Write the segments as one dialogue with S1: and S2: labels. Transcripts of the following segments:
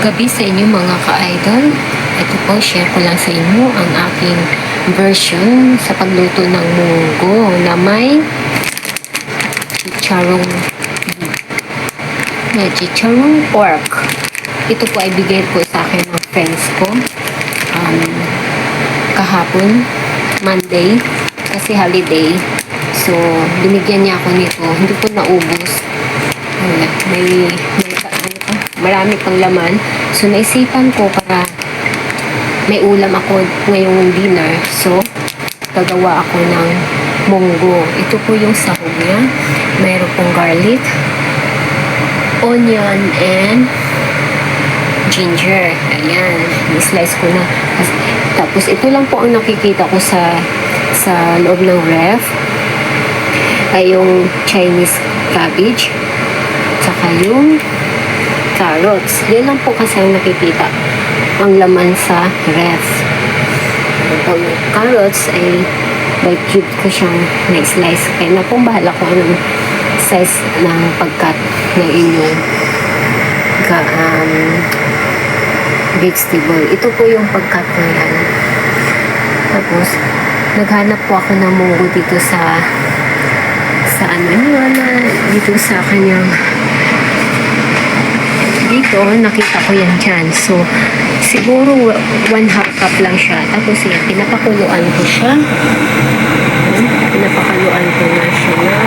S1: Gabi sa inyo mga ka-idol. Ito po, share ko lang sa inyo ang aking version sa pagluto ng munggo na may chicharong pork. Ito po ay bigay po sa akin ng friends ko kahapon, Monday, kasi holiday. So, binigyan niya ako nito. Hindi po naubos. May marami pang laman. So, naisipan ko para may ulam ako ngayong dinner. So, gagawa ako ng munggo. Ito po yung sahog niya. Mayroon pong garlic, onion, and ginger. Ayan. I-slice ko na. Tapos, ito lang po ang nakikita ko sa loob ng ref. Ay yung Chinese cabbage. Tsaka yung carrots. Yan lang po kasi ang nakikita ang laman sa ref. Pag carrots ay by cube ko siyang na-slice. Kaya na pong bahala ko anong size ng pagkat ng inyong vegetable. Ito po yung pagkat ko yan. Tapos, naghanap po ako ng munggo dito sa dito sa kanyang dito, nakita ko yan dyan. So, siguro 1/2 cup lang siya. Tapos yan, pinapakuluan ko siya. Pinapakaluan ko na siya na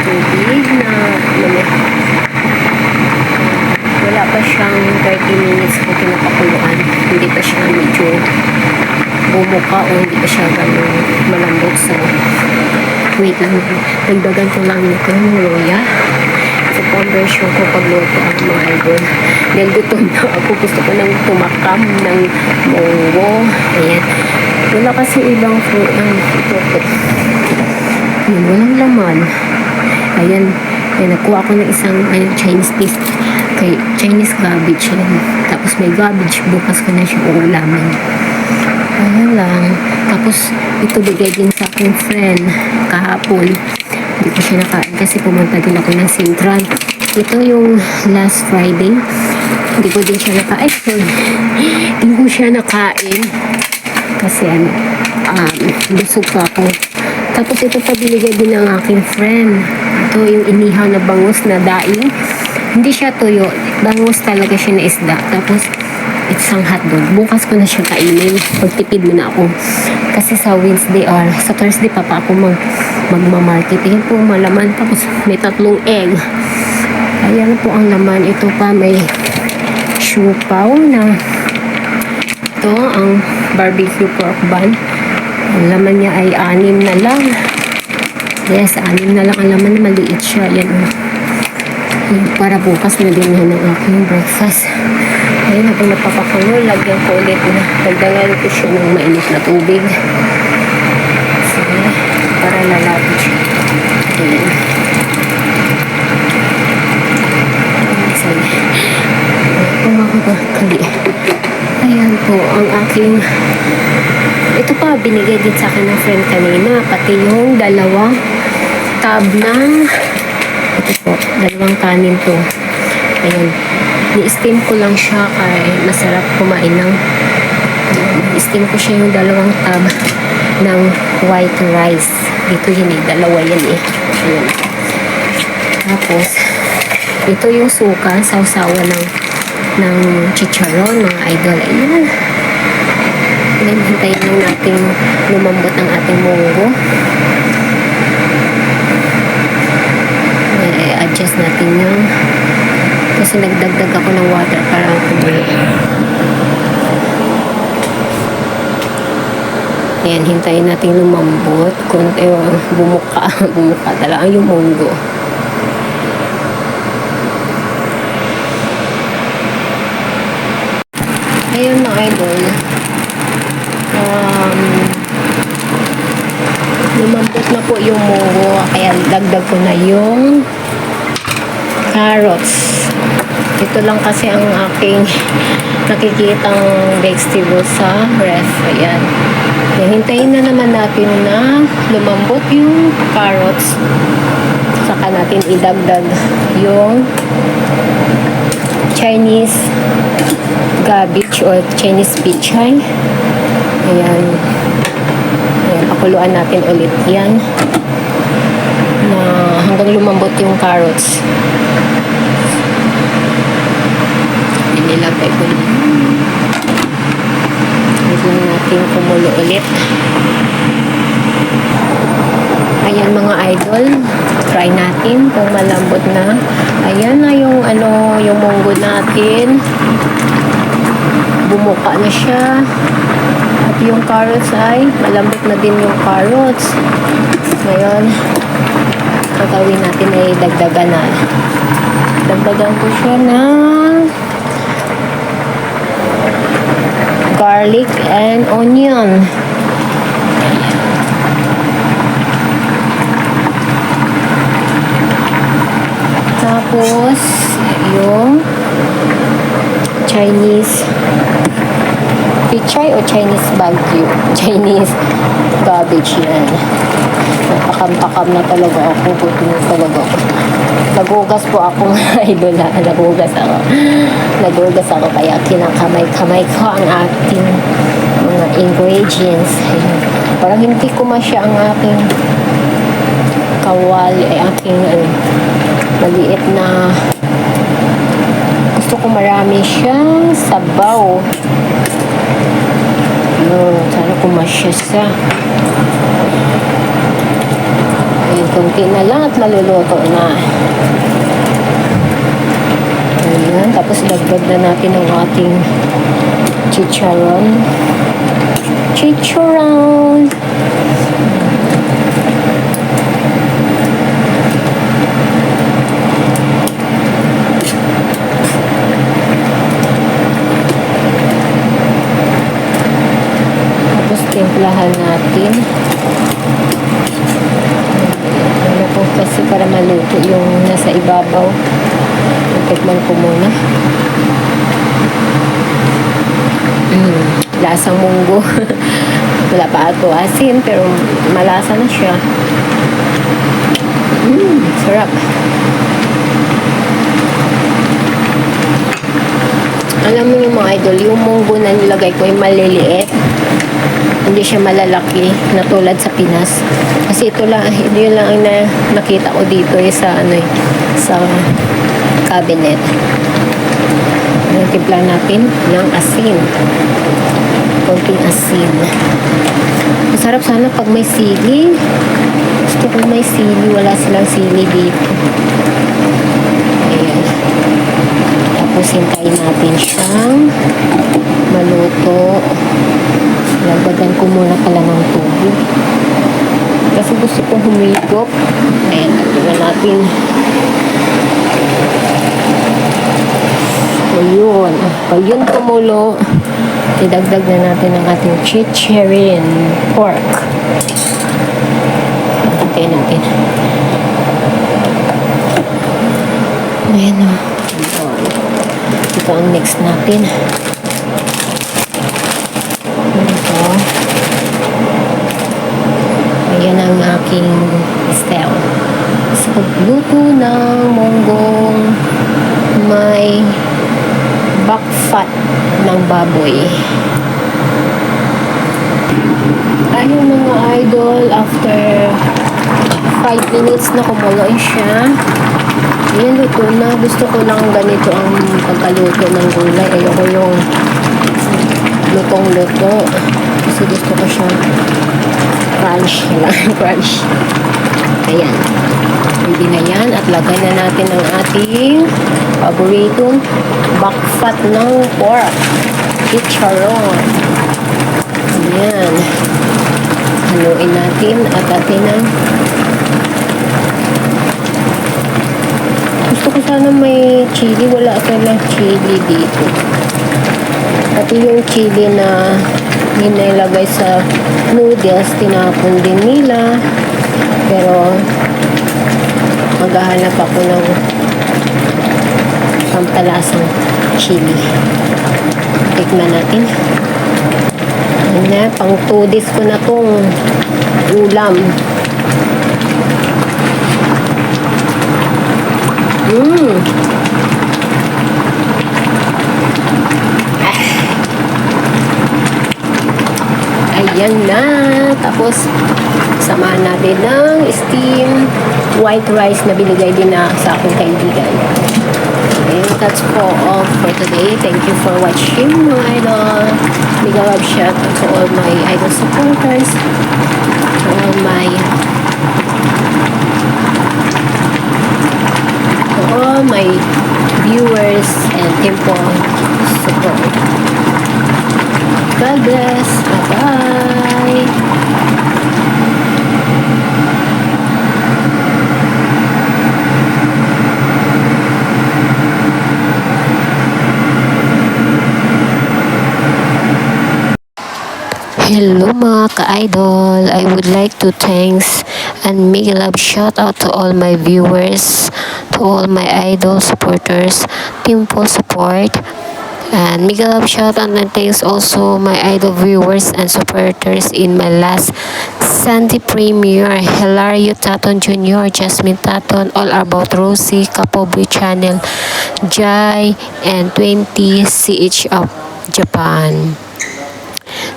S1: tubig na wala pa siyang 30 minutes ko pinapakuluan. Hindi pa siya medyo bumuka o hindi pa siya ganun malambot. So, wait lang. Nagdagan ko lang nito yung luya. Sa conversion ko pagluto ang mga idol. Dahil gutom na ako. Gusto ko nang tumakam ng munggo. Ayan. Wala kasi ibang fruit ng ito. Ayan, walang laman. Ayan. Ayan, nagkuha ko ng isang Chinese piece. Kay Chinese cabbage yan. Tapos may cabbage. Bukas ko na siya uulamin. Ayan lang. Tapos, ito bigay din sa aking friend kahapon. Hindi ko siya nakain kasi pumunta din ako ng Sintran. Ito yung last Friday. Hindi ko din siya nakain. Hindi ko siya nakain. Kasi busog pa ako. Tapos ito pa binigay din ng aking friend. Ito yung inihaw na bangus na daing. Hindi siya tuyo. Bangus talaga siya na isda. Tapos isang hotdog. Bukas ko na siya kainin. Pagtipid mo na ako. Kasi sa Wednesday or sa Thursday pa ako magmamarket. Yan po malaman. Tapos may 3 egg. Ayan po ang laman. Ito pa may siupaw na ito ang barbecue pork bun. Ang laman niya ay 6 na lang. Yes, 6 na lang ang laman. Maliit siya. Yan. Para bukas na din yan ang aking breakfast. Ayun, habang napapakulo, lagyan ko ulit na dagdagan ko siya ng mainit na tubig. Sige, para lalapit siya. Ayan. Sige. Kumakakali. Ayan po, ang aking ito pa, binigay din sa akin ng friend kanina. Pati yung 2 tab ng ito po, 2 kanin to. Ayan. Ni-steam ko lang siya kaya masarap kumain ng steam ko siya yung 2 tab ng white rice. Dito yun 2 yan Ayan. Tapos, ito yung suka, sausawa ng chicharon, mga idol. Ayan. Ayan, hintayin lang natin lumambot ang ating munggo. I-adjust natin yung kasi nagdagdag ako ng water para kumulo. Ayan, hintayin natin lumambot. Kunti bumuka talaga yung munggo. Ayun mga idol. Lumambot na po yung munggo. Kaya dagdag ko na yung carrots. Ito lang kasi ang aking nakikitang vegetable sa ref. Ayan. Hintayin na naman natin na lumambot yung carrots. Saka natin idagdag yung Chinese cabbage or Chinese pichay. Ayan. Ayan, pakuluan natin ulit yan na hanggang lumambot yung carrots. Inilagay ko na. Wait lang natin kumulo ulit. Ayan mga idol, try natin kung malambot na. Ayan na yung yung munggo natin. Bumuka na siya. At yung carrots ay malambot na din yung carrots. Ngayon, gagawin natin ay dagdagan na. Dagdagan ko siya ng garlic and onion. Tapos, yung Chinese pichay o Chinese bagyo. Chinese garbage yan. Napakam-pakam na talaga ako. Buti na talaga ako. Nagugas po ako idol ha. Nagugas ako kaya kinakamay-kamay ko ang ating mga ingredients. Ayan. Parang hindi ko masya ang aking kawali ay aking maliit na gusto ko marami siyang sabaw. Sana kumasya siya. Ayan, konti na lang at maluluto na. Ayan, tapos dagdag na natin ang ating chicharon. Chicharon! Timplahan natin. Ano po kasi para maluto yung nasa ibabaw. Tikman ko muna. Lasang munggo. Wala pa ito asin pero malasa na siya. Sarap. Alam mo yung mga idol, yung munggo na nilagay ko ay maliliit. Hindi siya malalaki na tulad sa Pinas. Kasi ito lang, yun lang ang nakita ko dito sa sa cabinet. Timpla natin ng asin. Konting asin. Masarap sana pag may sili. Gusto ko may sili. Wala silang sili dito. Ayan. Tapos hintayin natin siyang maluto. Lagdagan ko muna pala ng tubig. Kasi gusto kong humigop. Ayan, lagdagan natin. Ayun. Pag yun kumulo, idagdag na natin ang ating chicharin pork. Hintayin natin. Ayan o. Ito ang next natin. Ito. Ayan ang aking style. Sa pagluto ng monggong may back fat ng baboy. Ayun mga idol, after 5 minutes na kumulo siya. Ayan, luto na. Gusto ko lang ganito ang pagkaluto ng gulay. Ayoko yung lutong-luto. Kasi gusto ko siyang crunch. Crunch. Ayan. Hindi na yan. At lagay na natin ang ating paboritong back fat ng pork. Chicharon. Ayan. Haluin natin at atin ang gusto ko sana may chili. Wala silang chili dito. Pati yung chili na nilagay sa noodles, tinapon din nila. Pero maghahanap ako ng pampalasang chili. Tikman natin. Ayan, pang 2 days ko na tong ulam. Yan na. Tapos, samahan natin ng steam white rice na binigay din na sa aking kaibigan. Okay, that's all for today. Thank you for watching, mga idol. Big love shout out to all my idol supporters, to all my viewers and temple support. God bless. Bye-bye. Hello mga ka-idol, I would like to thanks and make a love shout out to all my viewers, to all my idol supporters, Temple support, and make a love shout out and thanks also my idol viewers and supporters in my last Sunday premiere, Hilario Taton Jr., Jasmine Taton, All About Rosie, Kapobre Channel, Jai, and 20 CH of Japan.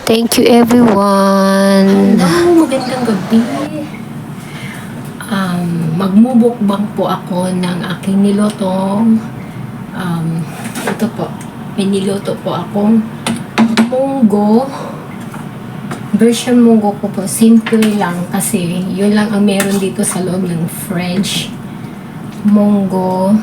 S1: Thank you everyone. Hello, magandang gabi. Magmumukbang po ako ng aking nilotong ito po. May niloto po akong munggo. Version munggo ko po. Simple lang kasi yun lang ang meron dito sa loob ng French. Munggo.